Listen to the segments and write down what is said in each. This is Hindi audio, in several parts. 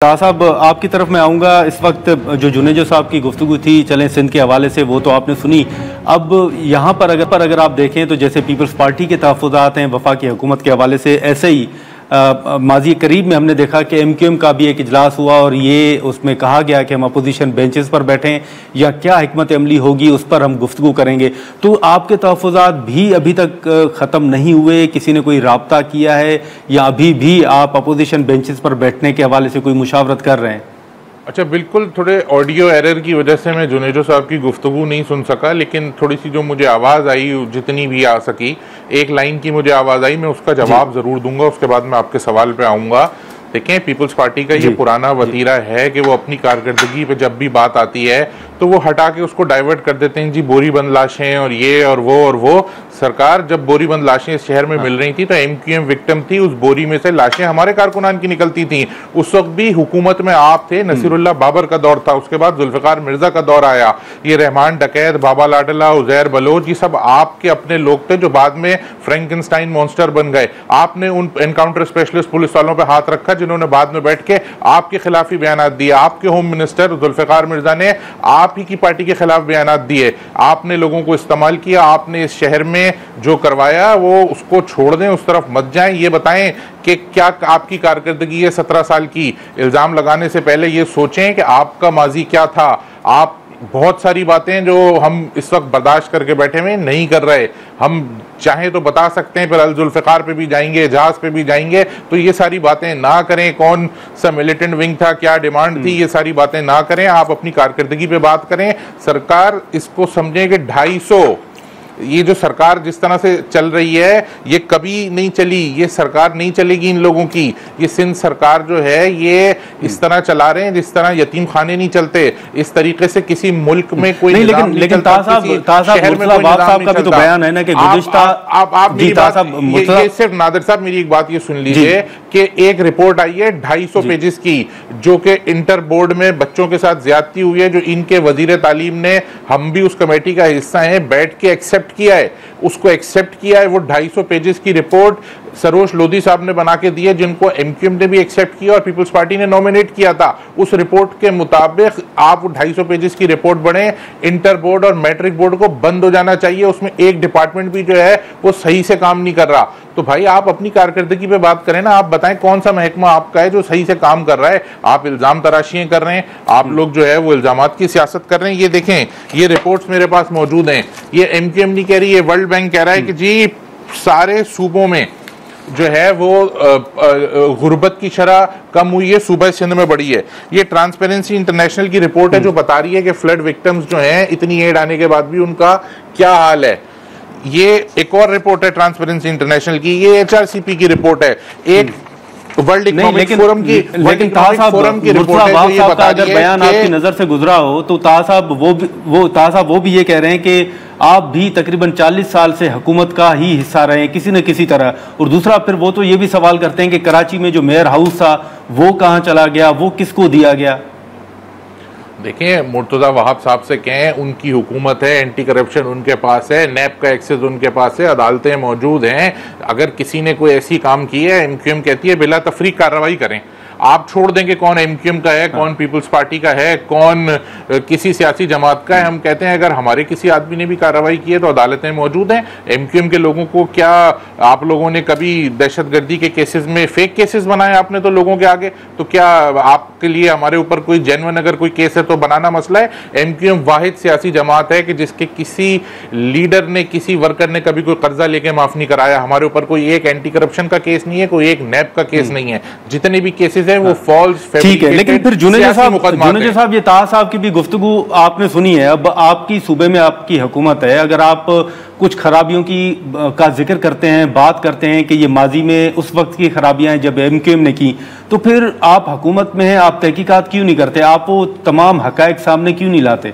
साहब आपकी तरफ मैं आऊँगा। इस वक्त जो जुनेजो साहब की गुफ्तगू थी चलें सिंध के हवाले से, वो तो आपने सुनी। अब यहाँ पर अगर आप देखें तो जैसे पीपल्स पार्टी के तहफ़्फ़ुज़ात हैं वफाकी हुकूमत के हवाले से, ऐसे ही माजी करीब में हमने देखा कि MQM का भी एक इजलास हुआ और ये उसमें कहा गया कि हम अपोजिशन बेंचेस पर बैठें या क्या हिकमत अमली होगी उस पर हम गुफ्तगू करेंगे। तो आपके तहफ़्फ़ुज़ात भी अभी तक ख़त्म नहीं हुए, किसी ने कोई राब्ता किया है या अभी भी आप अपोजिशन बेंचेस पर बैठने के हवाले से कोई मुशावरत कर रहे हैं? अच्छा, बिल्कुल थोड़े ऑडियो एरर की वजह से मैं जुनेजो साहब की गुफ्तगू नहीं सुन सका, लेकिन थोड़ी सी जो मुझे आवाज़ आई, जितनी भी आ सकी, एक लाइन की मुझे आवाज़ आई, मैं उसका जवाब ज़रूर दूंगा। उसके बाद मैं आपके सवाल पे आऊँगा। देखें, पीपल्स पार्टी का ये पुराना वतीरा है कि वो अपनी कारकर्दगी पे जब भी बात आती है तो वो हटा के उसको डाइवर्ट कर देते हैं। जी बोरीबंद लाशें और ये और वो। सरकार जब बोरीबंद लाशें इस शहर में मिल रही थी तो MQM विक्टिम थी, उस बोरी में से लाशें हमारे कारकुनान की निकलती थी। उस वक्त भी हुकूमत में आप थे, नसीरुल्लाह बाबर का दौर था, उसके बाद जुल्फ़िकार मिर्जा का दौर आया, ये रहमान डकैत, बाबा लाडला, उज़ैर बलोच, ये सब आपके अपने लोग थे जो बाद में फ्रैंकेनस्टाइन मॉन्स्टर बन गए। आपने उन एनकाउंटर स्पेशलिस्ट पुलिस वालों पर हाथ रखा जिन्होंने बाद में बैठ के आपके खिलाफ ही बयान दिए। आपके होम मिनिस्टर जुल्फ़िकार मिर्जा ने आप ही की पार्टी के खिलाफ बयान दिए। आपने लोगों को इस्तेमाल किया। आपने इस शहर में जो करवाया वो उसको छोड़ दें, उस तरफ मत जाएं। ये बताएं कि क्या आपकी कारकर्दगी है 17 साल की। इल्जाम लगाने से पहले ये सोचें कि आपका माजी क्या था। आप बहुत सारी बातें जो हम इस वक्त बर्दाश्त करके बैठे हुए नहीं कर रहे, हम चाहे तो बता सकते हैं, फिर अल जुल्फ़िकार पे भी जाएंगे, जहाज पे भी जाएंगे, तो ये सारी बातें ना करें। कौन सा मिलिटेंट विंग था, क्या डिमांड थी, ये सारी बातें ना करें। आप अपनी कारकर्दगी पे बात करें। सरकार इसको समझे कि 250 ये जो सरकार जिस तरह से चल रही है ये कभी नहीं चली, ये सरकार नहीं चलेगी इन लोगों की। ये सिंध सरकार जो है ये इस तरह चला रहे हैं जिस तरह यतीम खाने नहीं चलते। इस तरीके से किसी मुल्क में कोई नहीं, लेकिन ताज़ साहब का भी तो बयान है ना कि गुज़िश्ता ये सिर्फ नादिर साहब मेरी एक बात ये सुन लीजिए कि एक रिपोर्ट आई है 250 पेजेस की जो कि इंटर बोर्ड में बच्चों के साथ ज्यादती हुई है, जो इनके वजीर तालीम ने, हम भी उस कमेटी का हिस्सा हैं, बैठ के एक्सेप्ट किया है, उसको एक्सेप्ट किया है। वो 250 पेजेस की रिपोर्ट सरोज लोधी साहब ने बना के दी है, जिनको MQM ने भी एक्सेप्ट किया और पीपल्स पार्टी ने नॉमिनेट किया था। उस रिपोर्ट के मुताबिक आप 250 पेजेस की रिपोर्ट बने। इंटर बोर्ड और मैट्रिक बोर्ड को बंद हो जाना चाहिए। उसमें एक डिपार्टमेंट भी जो है वो सही से काम नहीं कर रहा। तो भाई आप अपनी कारकर्दगी पे बात करें ना, आप बताएं कौन सा महकमा आपका है जो सही से काम कर रहा है। आप इल्जाम तराशियां कर रहे हैं, आप लोग जो है वो इल्जामात की सियासत कर रहे हैं। ये देखें, ये रिपोर्ट्स मेरे पास मौजूद हैं। ये MQM नहीं कह रही, ये वर्ल्ड बैंक कह रहा है कि जी सारे सूबों में जो है वो गुर्बत की शरह कम हुई है, सूबा सिंध में बढ़ी है। ये ट्रांसपेरेंसी इंटरनेशनल की रिपोर्ट है जो बता रही है कि फ्लड विक्टिम्स जो हैं इतनी एड आने के बाद भी उनका क्या हाल है। ये एक और रिपोर्ट है ट्रांसपेरेंसी इंटरनेशनल की, ये HRCP की रिपोर्ट है, एक वर्ल्ड इकोनॉमिक फोरम की, लेकिन फोरम की रिपोर्ट है जो ये बता रही है। बयान आपकी नजर से गुजरा हो तो ताज़ साहब वो भी ये कह रहे हैं कि आप भी तकरीबन 40 साल से हुकूमत का ही हिस्सा रहे हैं किसी न किसी तरह। और दूसरा फिर वो तो ये भी सवाल करते हैं कि कराची में जो मेयर हाउस था वो कहाँ चला गया, वो किसको दिया गया। देखिए, मुर्तज़ा वहाब साहब से कहें, उनकी हुकूमत है, एंटी करप्शन उनके पास है, नैब का एक्सेस उनके पास है, अदालतें मौजूद हैं। अगर किसी ने कोई ऐसी काम की है, MQM कहती है बिला तफरीक कार्रवाई करें। आप छोड़ देंगे कौन MQM का है, कौन पीपल्स पार्टी का है, कौन किसी सियासी जमात का है। हम कहते हैं अगर हमारे किसी आदमी ने भी कार्रवाई की है तो अदालतें मौजूद हैं। MQM के लोगों को क्या आप लोगों ने कभी दहशतगर्दी के केसेस में फेक केसेस बनाए आपने तो लोगों के आगे, तो क्या आपके लिए हमारे ऊपर कोई जेन्युइन अगर कोई केस है तो बनाना मसला है। MQM वाहिद सियासी जमात है कि जिसके किसी लीडर ने, किसी वर्कर ने कभी कोई कर्जा लेके माफ नहीं कराया। हमारे ऊपर कोई एक एंटी करप्शन का केस नहीं है, कोई एक नैब का केस नहीं है। जितने भी केसेस है वो फॉल्स, ठीक है। लेकिन फिर जुनेजो साहब ये ताज़ साहब की भी गुफ्तगू आपने सुनी है। अब आपकी सूबे में आपकी हुकूमत है, अगर आप कुछ खराबियों का जिक्र करते हैं, बात करते हैं कि ये माजी में उस वक्त की खराबियां हैं जब MQM ने की, तो फिर आप हुकूमत में हैं, आप तहकीकात क्यों नहीं करते, आप वो तमाम हकायक सामने क्यों नहीं लाते?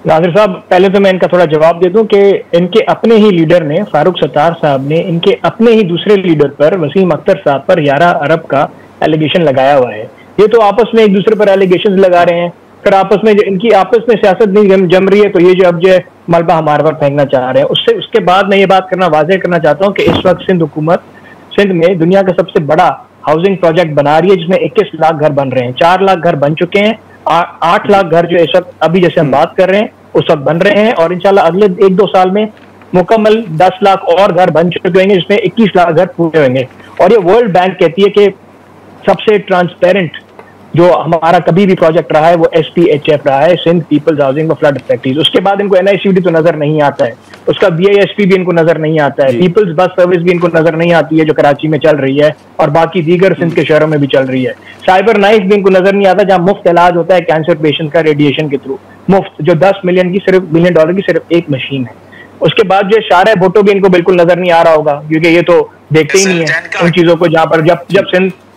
नादिर साहब, पहले तो मैं इनका थोड़ा जवाब दे दूं कि इनके अपने ही लीडर ने, फारूक सत्तार साहब ने, इनके अपने ही दूसरे लीडर पर, वसीम अख्तर साहब पर 11 अरब का एलिगेशन लगाया हुआ है। ये तो आपस में एक दूसरे पर एलिगेशन लगा रहे हैं, फिर आपस में इनकी आपस में सियासत नहीं जम रही है, तो ये जो अब जो मलबा हमारे पर फेंकना चाह रहे हैं। उसके बाद मैं ये बात करना वाज़ेह करना चाहता हूँ कि इस वक्त सिंध हुकूमत, सिंध में दुनिया का सबसे बड़ा हाउसिंग प्रोजेक्ट बना रही है जिसमें 21 लाख घर बन रहे हैं। 4 लाख घर बन चुके हैं, 8 लाख घर जो इस वक्त अभी जैसे हम बात कर रहे हैं उस वक्त बन रहे हैं, और इंशाल्लाह अगले 1-2 साल में मुकम्मल 10 लाख और घर बन चुके होंगे जिसमें 21 लाख घर पूरे होंगे। और ये वर्ल्ड बैंक कहती है कि सबसे ट्रांसपेरेंट जो हमारा कभी भी प्रोजेक्ट रहा है वो SPHF रहा है, Sindh people's housing flood effective. उसके बाद इनको NICUD तो नजर नहीं आता है, उसका BISP भी इनको नजर नहीं आता है, पीपल्स बस सर्विस भी इनको नजर नहीं आती है जो कराची में चल रही है और बाकी दीगर सिंध के शहरों में भी चल रही है। साइबर नाइफ भी इनको नजर नहीं आता जहां मुफ्त इलाज होता है कैंसर पेशेंट का रेडिएशन के थ्रू, मुफ्त, जो $10 मिलियन की सिर्फ एक मशीन है। उसके बाद जो शारा भुट्टो भी इनको बिल्कुल नजर नहीं आ रहा होगा क्योंकि ये तो देखते ही नहीं है उन चीजों को, जहां पर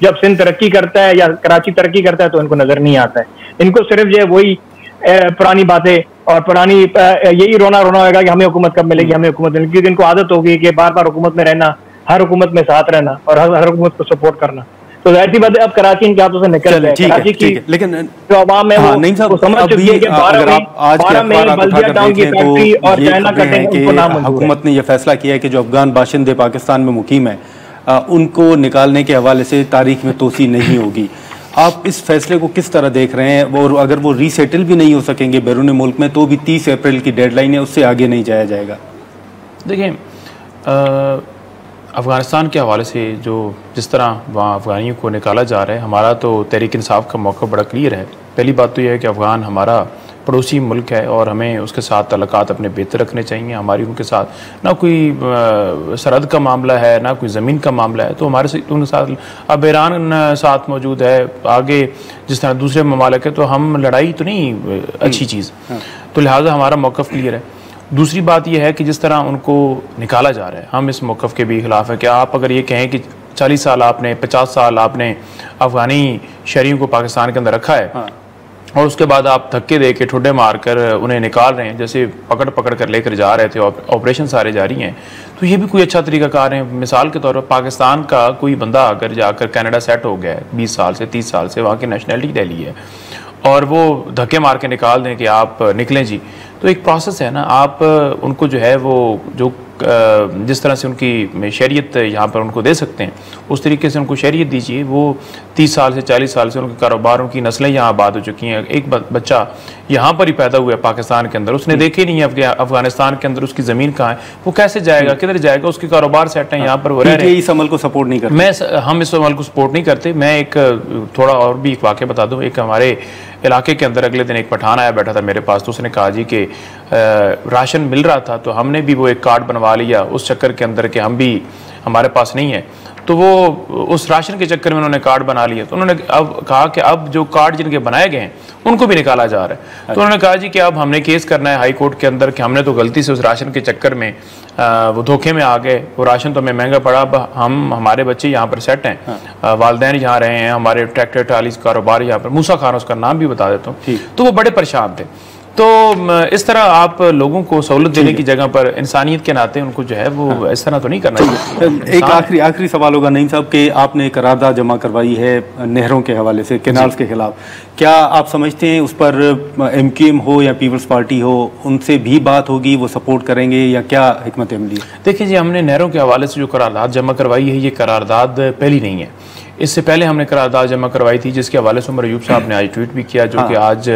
जब सिंध तरक्की करता है या कराची तरक्की करता है तो इनको नजर नहीं आता है। इनको सिर्फ जो है वही पुरानी बातें और पुरानी यही रोना होगा कि हमें हुकूमत कब मिलेगी, हमें हुकूमत मिलेगी, क्योंकि इनको आदत होगी कि बार बार हुकूमत में रहना, हर हुकूमत में साथ रहना और हर हुकूमत को सपोर्ट करना। तो जाहिर सी बात है अब कराची इनके हाथों से निकल गया। कराची की लेकिन जो आवाम है वो समझ चुकी है कि 12 मई बल्दिया टाउन की फैक्ट्री और चाइना कटिंग, हुकूमत ने यह फैसला किया है कि जो अफगान बाशिंदे पाकिस्तान में मुकीम है उनको निकालने के हवाले से तारीख में तोसी नहीं होगी। आप इस फैसले को किस तरह देख रहे हैं? और अगर वो रीसेटल भी नहीं हो सकेंगे बैरून मुल्क में तो भी 30 अप्रैल की डेडलाइन है, उससे आगे नहीं जाया जाएगा। देखिए, अफ़गानिस्तान के हवाले से जिस तरह वहाँ अफ़गानियों को निकाला जा रहा है, हमारा तो तहरीक इंसाफ का मौक़िफ़ बड़ा क्लियर है। पहली बात तो यह है कि अफ़गान हमारा पड़ोसी मुल्क है और हमें उसके साथ तल्लुकात अपने बेहतर रखने चाहिए। हमारी उनके साथ ना कोई सरहद का मामला है ना कोई ज़मीन का मामला है, तो हमारे से उनके साथ अब ईरान साथ मौजूद है, आगे जिस तरह दूसरे ममालिक है, तो हम लड़ाई तो नहीं अच्छी चीज़, तो लिहाजा हमारा मौक़िफ़ क्लियर है। दूसरी बात यह है कि जिस तरह उनको निकाला जा रहा है, हम इस मौक़िफ़ के भी खिलाफ है कि आप अगर ये कहें कि 40 साल आपने 50 साल आपने अफ़गानी शहरियों को पाकिस्तान के अंदर रखा है और उसके बाद आप धक्के दे के ठुड्डे मार कर उन्हें निकाल रहे हैं, जैसे पकड़ कर लेकर जा रहे थे, ऑपरेशन सारे जारी हैं, तो ये भी कोई अच्छा तरीक़ाकार है। मिसाल के तौर पर पाकिस्तान का कोई बंदा अगर जाकर कनाडा सेट हो गया है 20 साल से 30 साल से, वहाँ की नेशनलिटी ले ली है और वो धक्के मार के निकाल दें कि आप निकलें जी, तो एक प्रोसेस है ना। आप उनको जो है वो जो जिस तरह से उनकी शरीयत यहाँ पर उनको दे सकते हैं उस तरीके से उनको शरीयत दीजिए। वो 30 साल से 40 साल से उनके कारोबार, उनकी नस्लें यहाँ आबाद हो चुकी हैं। एक बच्चा यहाँ पर ही पैदा हुआ है पाकिस्तान के अंदर, उसने देखे नहीं है अफगानिस्तान के अंदर उसकी ज़मीन कहाँ है, वो कैसे जाएगा, किधर जाएगा? उसके कारोबार सेट हैं यहाँ पर, वो रह रहे हैं। इस अमल को सपोर्ट नहीं करते, हम इस अमल को सपोर्ट नहीं करते। मैं एक थोड़ा और भी एक वाक़या बता दूँ। एक हमारे इलाके के अंदर अगले दिन एक पठान आया बैठा था मेरे पास, तो उसने कहा जी कि राशन मिल रहा था, तो हमने भी वो एक कार्ड बनवा लिया उस चक्कर के अंदर कि हम भी, हमारे पास नहीं है, तो वो उस राशन के चक्कर में उन्होंने कार्ड बना लिया। तो उन्होंने अब कहा कि अब जो कार्ड जिनके बनाए गए हैं उनको भी निकाला जा रहा है। तो उन्होंने कहा जी कि अब हमने केस करना है हाई कोर्ट के अंदर कि हमने तो गलती से उस राशन के चक्कर में वो धोखे में आ गए, वो राशन तो हमें महंगा पड़ा, अब हमारे बच्चे यहाँ पर सेट हैं, वालदैन यहाँ रहे हैं, हमारे ट्रैक्टर ट्राली कारोबार यहाँ पर, मूसा खान उसका नाम भी बता देता हूँ, तो वो बड़े परेशान थे। तो इस तरह आप लोगों को सहूलत देने की जगह पर इंसानियत के नाते उनको जो है वो इस तरह तो नहीं करना चाहिए। एक आखिरी सवाल होगा नईम साहब कि आपने करारदाद जमा करवाई है नहरों के हवाले से, कैनाल्स के खिलाफ, क्या आप समझते हैं उस पर MQM हो या पीपल्स पार्टी हो, उनसे भी बात होगी, वो सपोर्ट करेंगे या क्या हिकमत अमली है? देखिए जी, हमने नहरों के हवाले से जो करारदाद जमा करवाई है, ये करारदाद पहली नहीं है। इससे पहले हमने करारदाद जमा करवाई थी जिसके हवाले से उमर अयूब साहब ने आज ट्वीट भी किया, जो कि आज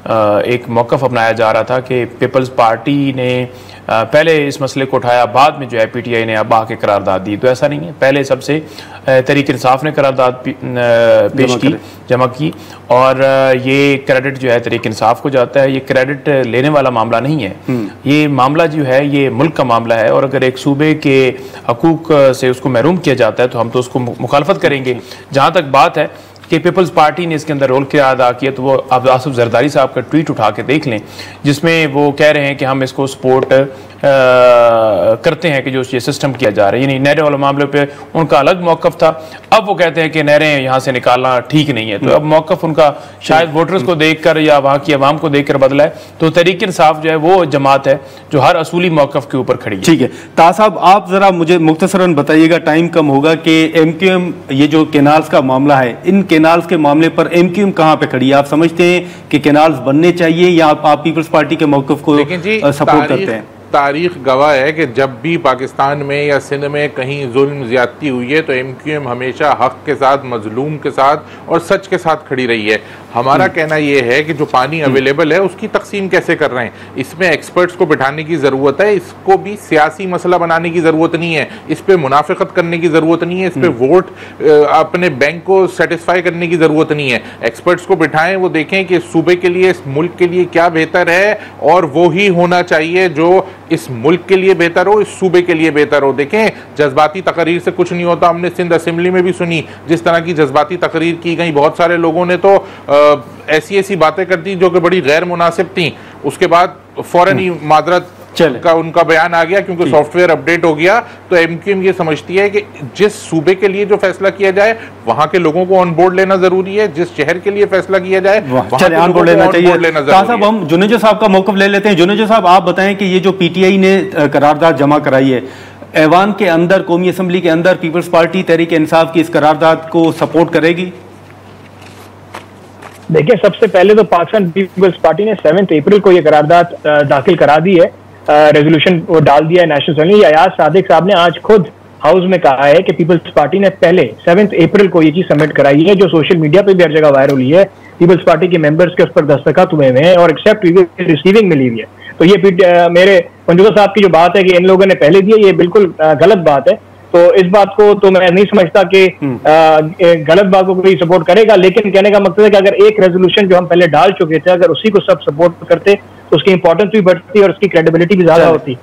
एक मौक़िफ़ अपनाया जा रहा था कि पीपल्स पार्टी ने पहले इस मसले को उठाया, बाद में जो है PTI ने अब आके करारदाद दी। तो ऐसा नहीं है, पहले सबसे तहरीक इंसाफ ने करारदाद जमा की और ये क्रेडिट जो है तहरीक इंसाफ को जाता है। ये क्रेडिट लेने वाला मामला नहीं है, ये मामला जो है ये मुल्क का मामला है और अगर एक सूबे के हकूक से उसको महरूम किया जाता है तो हम तो उसको मुखालफत करेंगे। जहाँ तक बात है कि पीपल्स पार्टी ने इसके अंदर रोल क्या अदा किया, तो वो अब आसिफ जरदारी साहब का ट्वीट उठा के देख लें जिसमें वो कह रहे हैं कि हम इसको सपोर्ट करते हैं कि जो ये सिस्टम किया जा रहा है, यानी नहरें वाले मामले पे उनका अलग मौक़िफ़ था। अब वो कहते हैं कि नहरें यहाँ से निकालना ठीक नहीं है, तो अब मौक़िफ़ उनका शायद वोटर्स को देखकर या वहाँ की आवाम को देखकर बदला है। तो तहरीक इंसाफ जो है वो जमात है जो हर असूली मौक़िफ़ के ऊपर खड़ी है। ठीक है, ताहा साहब आप ज़रा मुझे मुख्तसरन बताइएगा, टाइम कम होगा, कि MQM ये जो कैनाल्स का मामला है, इन कैनाल्स के मामले पर MQM कहाँ पे खड़ी है? आप समझते हैं कि कैनाल्स बनने चाहिए या आप पीपल्स पार्टी के मौक़िफ़ को सपोर्ट करते हैं? तारीख गवाह है कि जब भी पाकिस्तान में या सिंध में कहीं जुल्म ज्यादती हुई है तो MQM हमेशा हक के साथ, मजलूम के साथ और सच के साथ खड़ी रही है। हमारा कहना यह है कि जो पानी अवेलेबल है उसकी तकसीम कैसे कर रहे हैं, इसमें एक्सपर्ट्स को बिठाने की ज़रूरत है। इसको भी सियासी मसला बनाने की ज़रूरत नहीं है, इस पर मुनाफिकत करने की ज़रूरत नहीं है, इस पर वोट अपने बैंक को सेटिस्फाई करने की ज़रूरत नहीं है। एक्सपर्ट्स को बिठाएं, वो देखें कि सूबे के लिए, इस मुल्क के लिए क्या बेहतर है और वो ही होना चाहिए जो इस मुल्क के लिए बेहतर हो, इस सूबे के लिए बेहतर हो। देखें, जज्बाती तकरीर से कुछ नहीं होता। हमने सिंध असेंबली में भी सुनी जिस तरह की जज्बाती तकरीर की गई, बहुत सारे लोगों ने तो ऐसी ऐसी बातें कर दी जो कि बड़ी गैर मुनासिब थी। उसके बाद फौरन ही मादरत का उनका बयान आ गया क्योंकि सॉफ्टवेयर अपडेट हो गया। तो MQM ये समझती है कि जिस सूबे के लिए जो फैसला किया जाए वहां के लोगों को ऑन बोर्ड लेना जरूरी है, जिस शहर के लिए फैसला किया जाए वहां के लोगों को ऑन बोर्ड लेना जरूरी है। साहब, हम जुनेजो साहब का मौक़िफ़ ले लेते हैं। जुनेजो साहब, आप बताएं कि ये जो PTI ने करारदाद जमा कराई है, ऐवान के अंदर, कौमी असम्बली के अंदर पीपल्स पार्टी तहरीक इंसाफ की इस करारदाद को सपोर्ट करेगी? देखिए, सबसे पहले तो पाकिस्तान पीपल्स पार्टी ने 7 अप्रैल को ये करारदाद दाखिल करा दी है, रेजोल्यूशन वो डाल दिया है नेशनल असेंबली। अयाज सादिक साहब ने आज खुद हाउस में कहा है कि पीपल्स पार्टी ने पहले 7 अप्रैल को ये चीज सबमिट कराई है, जो सोशल मीडिया पे भी हर जगह वायरल हुई है। पीपल्स पार्टी के मेंबर्स के उस पर दस्तखत हुए हैं और एक्सेप्ट रिसीविंग मिली हुई है। तो ये मेरे पंजुगा साहब की जो बात है कि इन लोगों ने पहले दिया, ये बिल्कुल गलत बात है। तो इस बात को तो मैं नहीं समझता कि गलत बात को कोई सपोर्ट करेगा, लेकिन कहने का मकसद है कि अगर एक रेजोल्यूशन जो हम पहले डाल चुके थे, अगर उसी को सब सपोर्ट करते तो उसकी इंपॉर्टेंस भी बढ़ती और उसकी क्रेडिबिलिटी भी ज्यादा होती।